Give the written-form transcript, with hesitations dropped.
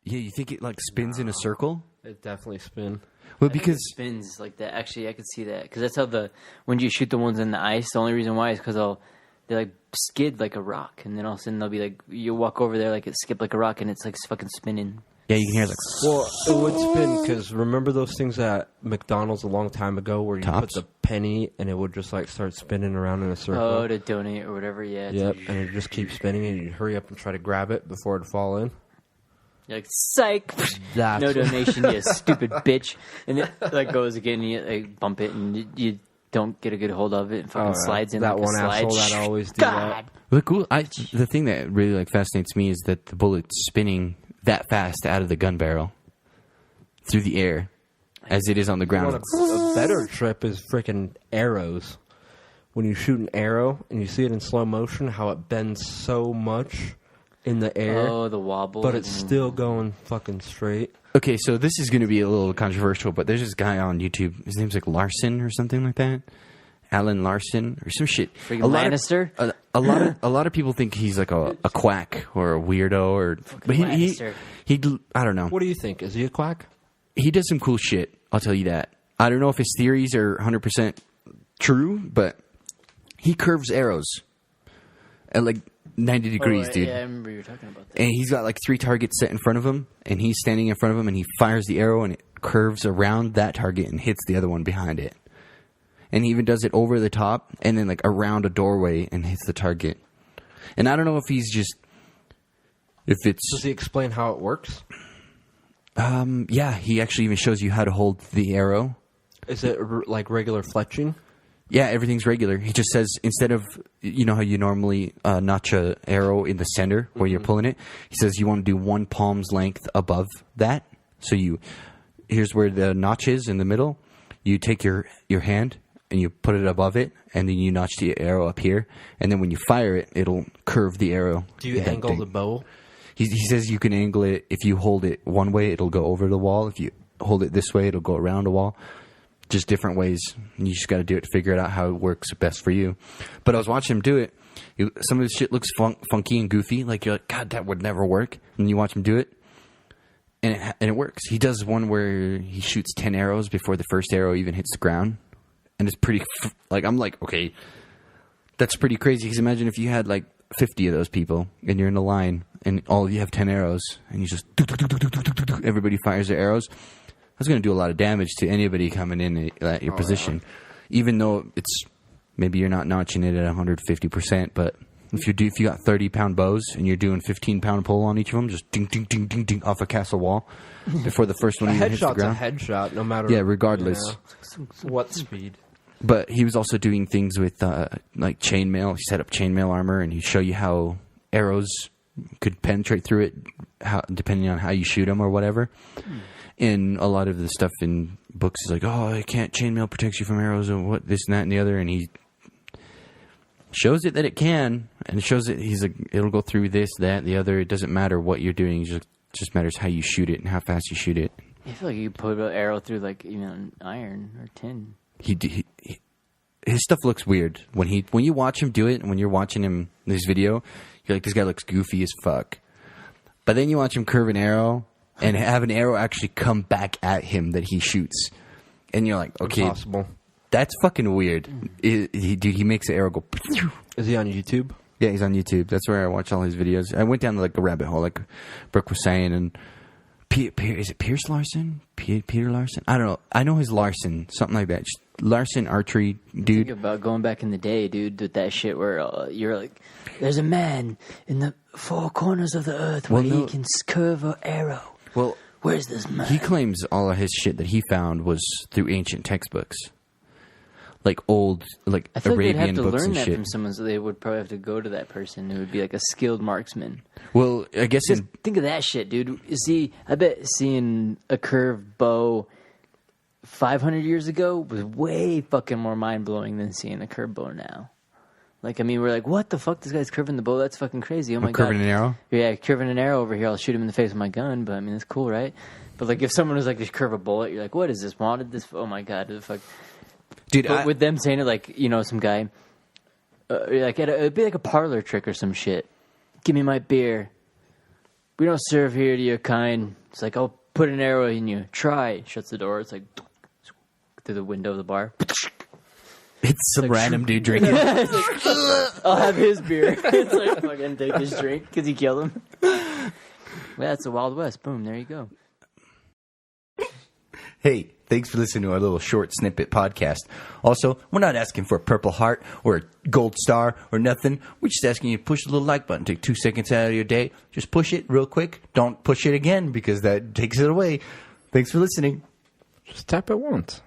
Yeah, you think it like spins in a circle? It definitely spin. Well, I think because it spins like that. Actually, I could see that because that's how when you shoot the ones in the ice. The only reason why is because they like skid like a rock, and then all of a sudden they'll be like you walk over there like it skipped like a rock, and it's like fucking spinning. yeah, you can hear like. Well, it would spin because remember those things at McDonald's a long time ago where you Tops? put the penny and it would just like start spinning around in a circle. Oh, to donate or whatever. Yeah. Yep, and it just keeps spinning, and you hurry up and try to grab it before it fall in. You're like, psych! That's No donation, you stupid bitch. And it like goes again, and you like, bump it, and you don't get a good hold of it, and fucking slides in that like one a slide. asshole that always do God! The the thing that really like fascinates me is that the bullet's spinning that fast out of the gun barrel through the air, as it is on the that. ground. A better trip is freaking arrows. When you shoot an arrow and you see it in slow motion, how it bends so much in the air. Oh, the wobble. But it's still going fucking straight. Okay, so this is going to be a little controversial, but there's this guy on YouTube. His name's like Larson or something like that. Alan Larson or some shit. Freaking Lannister? A lot of people think he's like a quack or a weirdo, or but Lannister. he I don't know. What do you think? Is he a quack? He does some cool shit. I'll tell you that. I don't know if his theories are 100% true, but he curves arrows at like 90 degrees, dude. Yeah, I remember you were talking about that. And he's got like 3 targets set in front of him, and he's standing in front of him, and he fires the arrow, and it curves around that target and hits the other one behind it. And he even does it over the top, and then like around a doorway and hits the target. And I don't know if he's just, if it's... Does he explain how it works? Yeah, he actually even shows you how to hold the arrow. Is it like regular fletching? Yeah, everything's regular. He just says, instead of, you know how you normally notch a arrow in the center where you're pulling it? He says you want to do 1 palm's length above that. So here's where the notch is in the middle. You take your hand and you put it above it, and then you notch the arrow up here. And then when you fire it, it'll curve the arrow. Do you angle the bow? He says you can angle it. If you hold it one way, it'll go over the wall. If you hold it this way, it'll go around the wall. Just different ways. You just got to do it to figure it out how it works best for you. But I was watching him do it. Some of his shit looks funky and goofy. Like, you're like, God, that would never work. And you watch him do it, and it works. He does one where he shoots 10 arrows before the first arrow even hits the ground. And it's pretty, I'm like, okay, that's pretty crazy. Because imagine if you had like 50 of those people, and you're in a line, and you have 10 arrows, and you just, everybody fires their arrows. That's going to do a lot of damage to anybody coming in at your position. Yeah. Even though it's, maybe you're not notching it at 150%, but if you got 30-pound bows, and you're doing 15-pound pull on each of them, just ding, ding, ding, ding, ding, off a castle wall, before the first one even hits the ground. A headshot's a headshot, no matter... Yeah, regardless. What speed. But he was also doing things with like chainmail. He set up chainmail armor, and he'd show you how arrows could penetrate through it, depending on how you shoot them or whatever. And a lot of the stuff in books is like, oh, I can't, chainmail protects you from arrows, and what, this and that and the other. And he shows it that it can, and it shows it. He's like, it'll go through this, that, the other. It doesn't matter what you're doing. It just matters how you shoot it and how fast you shoot it. I feel like you put an arrow through like iron or tin. His stuff looks weird when you watch him do it, and when you're watching him this video, you're like, this guy looks goofy as fuck. But then you watch him curve an arrow and have an arrow actually come back at him that he shoots, and you're like, okay, impossible. That's fucking weird. He makes the arrow go. Is he on YouTube? Yeah, he's on YouTube. That's where I watch all his videos. I went down like a rabbit hole, like Brooke was saying, and is it Pierce Larson? Peter Larson? I don't know. I know his Larson, something like that. Just Larson archery dude. Think about going back in the day, dude, with that shit where you're like, there's a man in the 4 corners of the earth where he can curve an arrow. Well, where's this man? He claims all of his shit that he found was through ancient textbooks, like old, like I feel Arabian like they'd have to books learn and that shit. from someone, so they would probably have to go to that person who would be like a skilled marksman. Well, I guess Just think of that shit, dude. See, I bet seeing a curved bow 500 years ago was way fucking more mind blowing than seeing a curved bow now. Like, I mean, we're like, what the fuck? This guy's curving the bow? That's fucking crazy. Oh my god. Curving an arrow? Yeah, curving an arrow over here. I'll shoot him in the face with my gun, but I mean, that's cool, right? But like, if someone was like, just curve a bullet, you're like, what is this? Wanted this? Oh my god, the fuck. Dude, but with them saying it like, you know, some guy, like it'd be like a parlor trick or some shit. Give me my beer. we don't serve here to your kind. It's like, I'll put an arrow in you. Try. Shuts the door. It's like through the window of the bar. It's some random dude drinking. I'll have his beer. It's like, fucking take his drink because he killed him. Yeah, it's the Wild West. Boom, there you go. Hey, thanks for listening to our little short snippet podcast. Also, we're not asking for a Purple Heart or a gold star or nothing. We're just asking you to push the little like button. Take 2 seconds out of your day. Just push it real quick. Don't push it again because that takes it away. Thanks for listening. Just tap it once.